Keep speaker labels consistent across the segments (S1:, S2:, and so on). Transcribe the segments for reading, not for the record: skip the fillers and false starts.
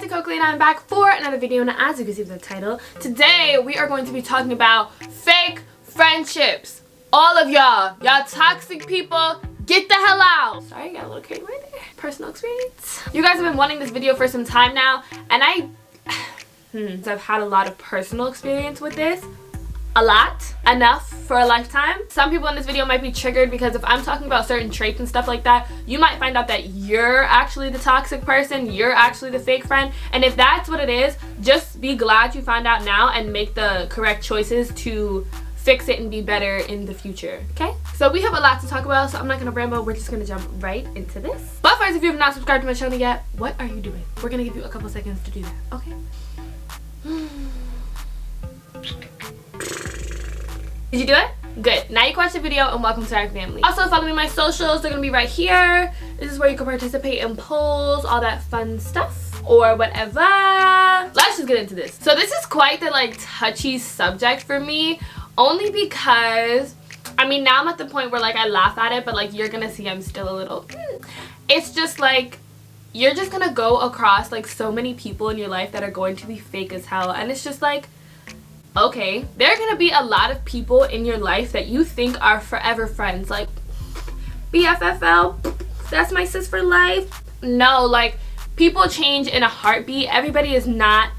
S1: tatycokley and I'm back for another video, and as you can see from the title, today we are going to be talking about fake friendships. All of y'all toxic people, get the hell out. Sorry, I got a little carried away there. Personal experience. You guys have been wanting this video for some time now, and I've had a lot of personal experience with this. A lot. Enough for a lifetime. Some people in this video might be triggered because if I'm talking about certain traits and stuff like that, you might find out that you're actually the toxic person, you're actually the fake friend, and if that's what it is, just be glad you found out now and make the correct choices to fix it and be better in the future, okay? So we have a lot to talk about, so I'm not gonna ramble, we're just gonna jump right into this. But first, if you have not subscribed to my channel yet, what are you doing? We're gonna give you a couple seconds to do that, okay? Did you do it? Good. Now you can watch the video and welcome to our family. Also, follow me on my socials. They're gonna be right here. This is where you can participate in polls, all that fun stuff, or whatever. Let's just get into this. So this is quite the touchy subject for me, only because I mean, now I'm at the point where I laugh at it, but you're gonna see I'm still a little it's just you're just gonna go across so many people in your life that are going to be fake as hell, and it's just okay, there are gonna be a lot of people in your life that you think are forever friends, BFFL, that's my sis for life. No, people change in a heartbeat. Everybody is not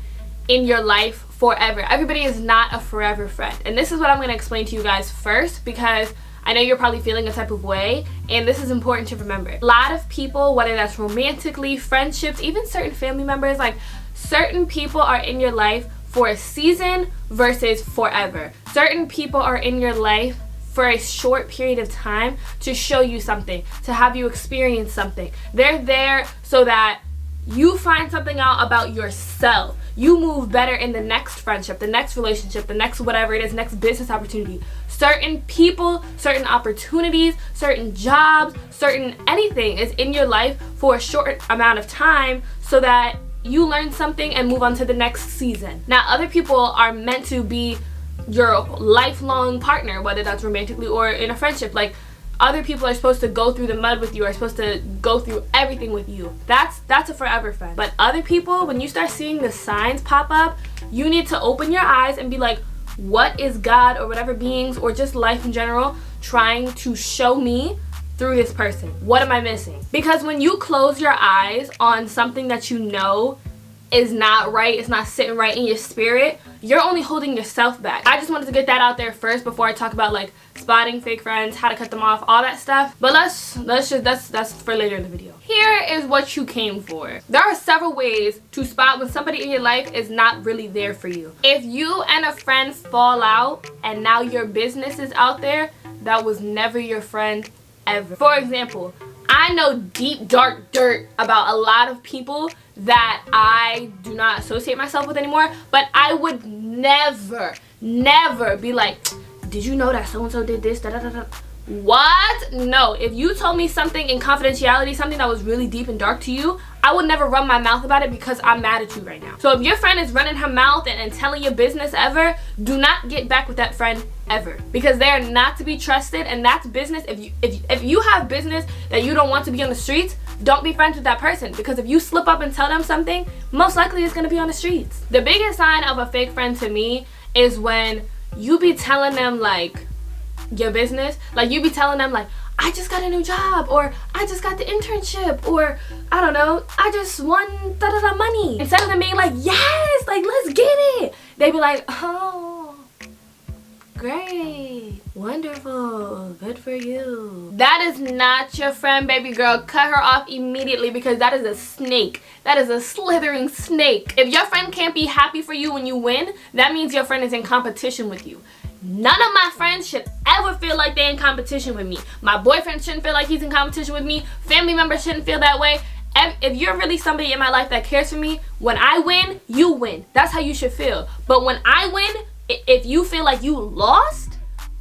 S1: in your life forever. Everybody is not a forever friend, and this is what I'm gonna explain to you guys first, because I know you're probably feeling a type of way, and this is important to remember. A lot of people, whether that's romantically, friendships, even certain family members, certain people are in your life for a season versus forever. Certain people are in your life for a short period of time to show you something, to have you experience something. They're there so that you find something out about yourself. You move better in the next friendship, the next relationship, the next whatever it is, next business opportunity. Certain people, certain opportunities, certain jobs, certain anything is in your life for a short amount of time so that you learn something and move on to the next season. Now, other people are meant to be your lifelong partner, whether that's romantically or in a friendship. Other people are supposed to go through the mud with you, are supposed to go through everything with you. That's a forever friend. But other people, when you start seeing the signs pop up, you need to open your eyes and be like, what is God or whatever beings or just life in general trying to show me through this person? What am I missing? Because when you close your eyes on something that you know is not right, it's not sitting right in your spirit, you're only holding yourself back. I just wanted to get that out there first before I talk about spotting fake friends, how to cut them off, all that stuff. But that's for later in the video. Here is what you came for. There are several ways to spot when somebody in your life is not really there for you. If you and a friend fall out and now your business is out there, that was never your friend ever. For example, I know deep dark dirt about a lot of people that I do not associate myself with anymore, but I would never be like, did you know that so-and-so did this, da da da da. What? No. If you told me something in confidentiality, something that was really deep and dark to you, I would never run my mouth about it because I'm mad at you right now. So if your friend is running her mouth and telling your business ever, do not get back with that friend ever, because they are not to be trusted, and that's business. If you have business that you don't want to be on the streets, don't be friends with that person, because if you slip up and tell them something, most likely it's going to be on the streets. The biggest sign of a fake friend to me is when you be telling them your business, you be telling them I just got a new job, or I just got the internship, or I don't know, I just won da-da-da money. Instead of them being yes, let's get it, they be oh, great, wonderful, good for you. That is not your friend, baby girl. Cut her off immediately, because that is a snake. That is a slithering snake. If your friend can't be happy for you when you win, that means your friend is in competition with you. None of my friends should ever feel like they're in competition with me. My boyfriend shouldn't feel like he's in competition with me. Family members shouldn't feel that way. If you're really somebody in my life that cares for me, when I win, you win. That's how you should feel. But when I win, if you feel like you lost,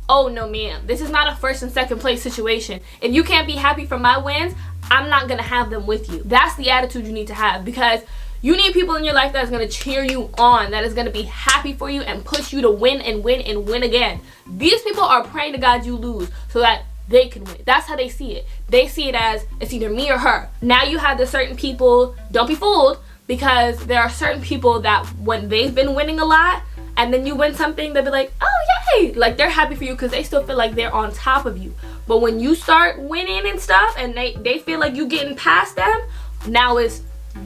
S1: oh no ma'am, this is not a first and second place situation. If you can't be happy for my wins, I'm not gonna have them with you. That's the attitude you need to have, because you need people in your life that is going to cheer you on, that is going to be happy for you and push you to win and win and win again. These people are praying to God you lose so that they can win. That's how they see it. They see it as it's either me or her. Now you have the certain people, don't be fooled, because there are certain people that when they've been winning a lot and then you win something, they'll be like, oh yay, like they're happy for you because they still feel like they're on top of you. But when you start winning and stuff and they feel like you getting past them, now it's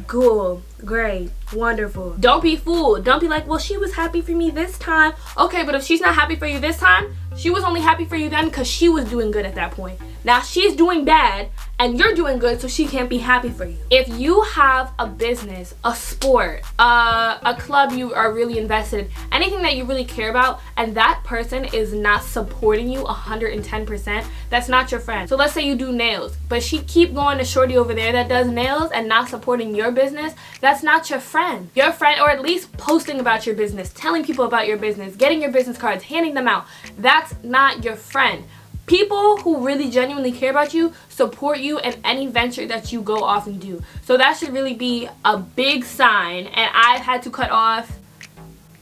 S1: cool, great, wonderful. Don't be fooled. Don't be like, well, she was happy for me this time. Okay, but if she's not happy for you this time, she was only happy for you then because she was doing good at that point. Now she's doing bad and you're doing good, so she can't be happy for you. If you have a business, a sport, a club you are really invested in, anything that you really care about, and that person is not supporting you 110%, that's not your friend. So let's say you do nails, but she keep going to shorty over there that does nails and not supporting your business, that's not your friend. Your friend, or at least posting about your business, telling people about your business, getting your business cards, handing them out, that's not your friend. People who really genuinely care about you support you in any venture that you go off and do. So that should really be a big sign, and I've had to cut off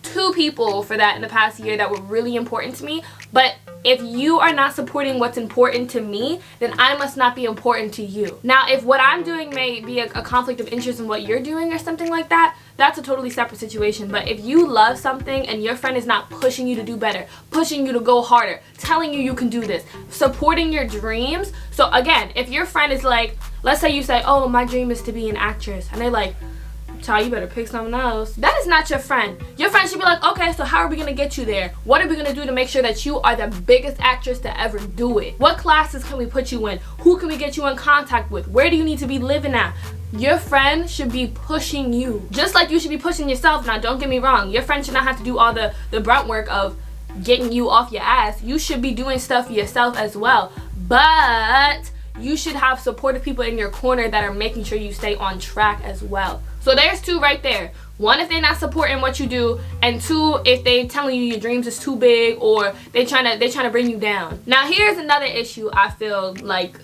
S1: 2 people for that in the past year that were really important to me. But if you are not supporting what's important to me, then I must not be important to you. Now, if what I'm doing may be a conflict of interest in what you're doing or something like that, that's a totally separate situation. But if you love something and your friend is not pushing you to do better, pushing you to go harder, telling you you can do this, supporting your dreams. So again, if your friend is like, let's say you say, oh, my dream is to be an actress, and they're like, child, you better pick something else. That is not your friend. Your friend should be like, okay, so how are we gonna get you there? What are we gonna do to make sure that you are the biggest actress to ever do it? What classes can we put you in? Who can we get you in contact with? Where do you need to be living at? Your friend should be pushing you, just like you should be pushing yourself. Now, don't get me wrong, your friend should not have to do all the brunt work of getting you off your ass. You should be doing stuff yourself as well, but you should have supportive people in your corner that are making sure you stay on track as well. So there's 2 right there. 1, if they're not supporting what you do, and 2, if they telling you your dreams is too big, or they trying to bring you down. Now here's another issue. I feel like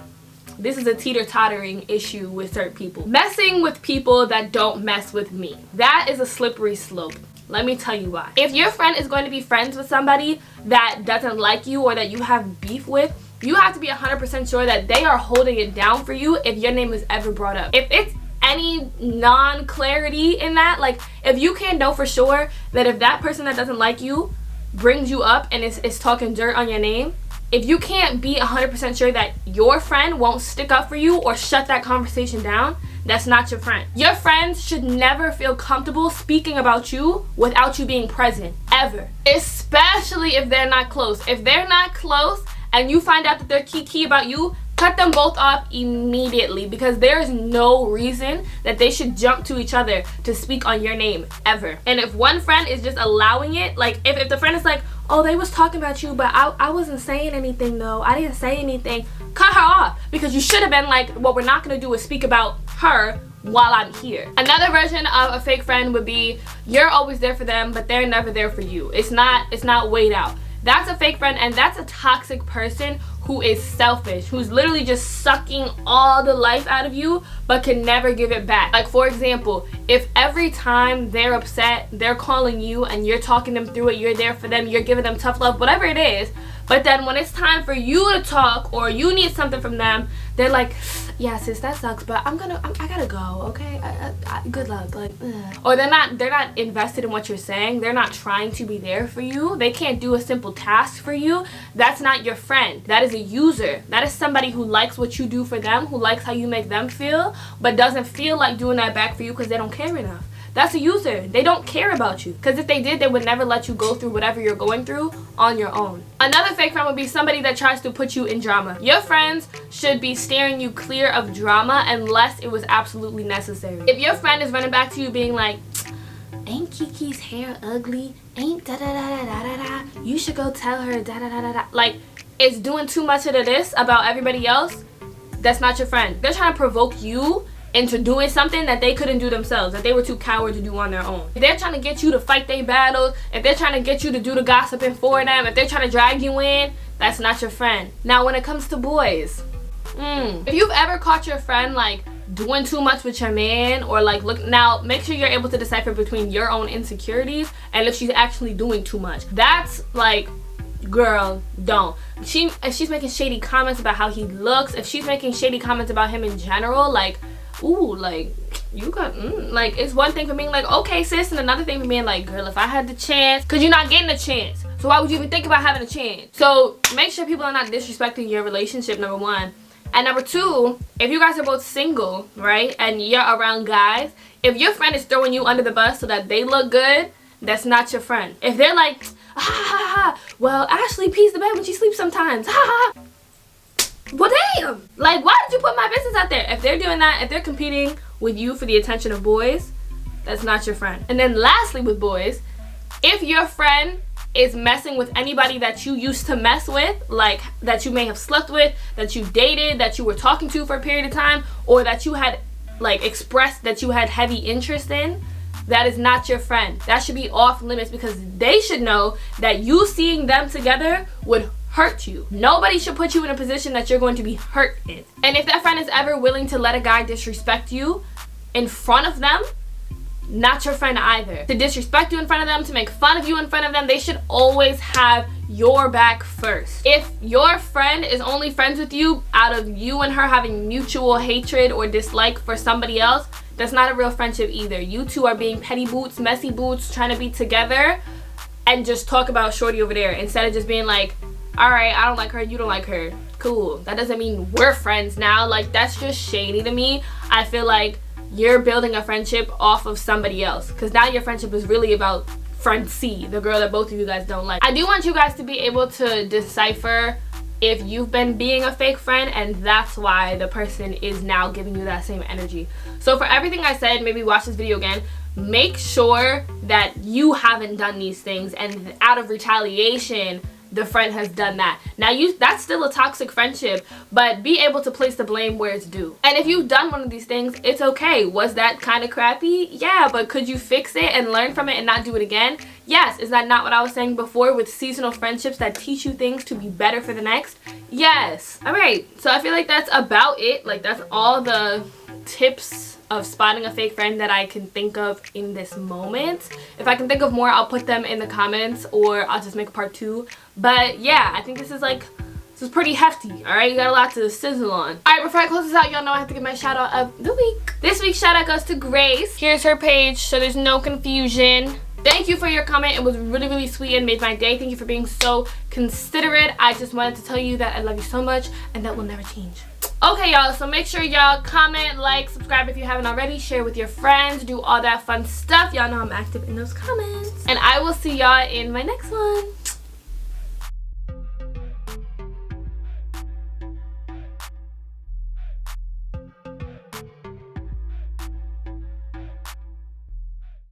S1: this is a teeter-tottering issue with certain people. Messing with people that don't mess with me. That is a slippery slope. Let me tell you why. If your friend is going to be friends with somebody that doesn't like you or that you have beef with, you have to be 100% sure that they are holding it down for you if your name is ever brought up. If it's any non-clarity in that, like if you can't know for sure that if that person that doesn't like you brings you up and is talking dirt on your name, if you can't be 100% sure that your friend won't stick up for you or shut that conversation down, that's not your friend. Your friends should never feel comfortable speaking about you without you being present, ever. Especially if they're not close. If they're not close and you find out that they're kiki about you, cut them both off immediately, because there is no reason that they should jump to each other to speak on your name, ever. And if one friend is just allowing it, like if the friend is like, oh, they was talking about you, but I wasn't saying anything though, I didn't say anything, cut her off, because you should have been like, what we're not going to do is speak about her while I'm here. Another version of a fake friend would be, you're always there for them, but they're never there for you. It's not weighed out. That's a fake friend, and that's a toxic person who is selfish, who's literally just sucking all the life out of you but can never give it back. Like, for example, if every time they're upset, they're calling you and you're talking them through it, you're there for them, you're giving them tough love, whatever it is, but then when it's time for you to talk or you need something from them, they're like, yeah, sis, that sucks, but I gotta go, okay? Good luck, like, ugh. Or they're not invested in what you're saying. They're not trying to be there for you. They can't do a simple task for you. That's not your friend. That is a user. That is somebody who likes what you do for them, who likes how you make them feel, but doesn't feel like doing that back for you because they don't care enough. That's a user. They don't care about you, because if they did, they would never let you go through whatever you're going through on your own. Another fake friend would be somebody that tries to put you in drama. Your friends should be steering you clear of drama unless it was absolutely necessary. If your friend is running back to you being like, ain't Kiki's hair ugly? Ain't da-da-da-da-da-da-da? You should go tell her da-da-da-da-da. Like, it's doing too much of this about everybody else, that's not your friend. They're trying to provoke you into doing something that they couldn't do themselves, that they were too coward to do on their own. If they're trying to get you to fight their battles, if they're trying to get you to do the gossiping for them, if they're trying to drag you in, that's not your friend. Now, when it comes to boys, if you've ever caught your friend like doing too much with your man, or like, look, now make sure you're able to decipher between your own insecurities and if she's actually doing too much. That's like, girl, don't. If she's making shady comments about how he looks, if she's making shady comments about him in general, like, ooh, like, you could, like, it's one thing for being like, okay, sis, and another thing for being like, girl, if I had the chance, because you're not getting a chance. So why would you even think about having a chance? So make sure people are not disrespecting your relationship, number one. And number two, if you guys are both single, right, and you're around guys, if your friend is throwing you under the bus so that they look good, that's not your friend. If they're like, ha ha ha, well, Ashley pees the bed when she sleeps sometimes, ha ha. Well, damn. Like, why did you put my business out there? If they're doing that, if they're competing with you for the attention of boys, that's not your friend. And then lastly with boys, if your friend is messing with anybody that you used to mess with, like that you may have slept with, that you dated, that you were talking to for a period of time, or that you had like expressed that you had heavy interest in, that is not your friend. That should be off limits, because they should know that you seeing them together would hurt you. Nobody should put you in a position that you're going to be hurt in. And if that friend is ever willing to let a guy disrespect you in front of them, not your friend either. To disrespect you in front of them, to make fun of you in front of them, they should always have your back first. If your friend is only friends with you out of you and her having mutual hatred or dislike for somebody else, that's not a real friendship either. You two are being petty boots, messy boots, trying to be together and just talk about shorty over there instead of just being like, all right, I don't like her, you don't like her, cool. That doesn't mean we're friends now. Like, that's just shady to me. I feel like you're building a friendship off of somebody else, because now your friendship is really about friend C, the girl that both of you guys don't like. I do want you guys to be able to decipher if you've been being a fake friend and that's why the person is now giving you that same energy. So for everything I said, maybe watch this video again. Make sure that you haven't done these things and out of retaliation the friend has done that. Now that's still a toxic friendship, but be able to place the blame where it's due. And if you've done one of these things, it's okay. Was that kind of crappy? Yeah, but could you fix it and learn from it and not do it again? Yes. Is that not what I was saying before with seasonal friendships that teach you things to be better for the next? Yes. All right, so I feel like that's about it. Like, that's all the tips of spotting a fake friend that I can think of in this moment. If I can think of more, I'll put them in the comments, or I'll just make a part 2. But yeah, I think this is pretty hefty. All right, you got a lot to sizzle on. All right, before I close this out, y'all know I have to give my shout out of the week. This week's shout out goes to Grace. Here's her page, so there's no confusion. Thank you for your comment. It was really, really sweet and made my day. Thank you for being so considerate. I just wanted to tell you that I love you so much, and that will never change. Okay, y'all, so make sure y'all comment, like, subscribe if you haven't already, share with your friends, do all that fun stuff. Y'all know I'm active in those comments. And I will see y'all in my next one.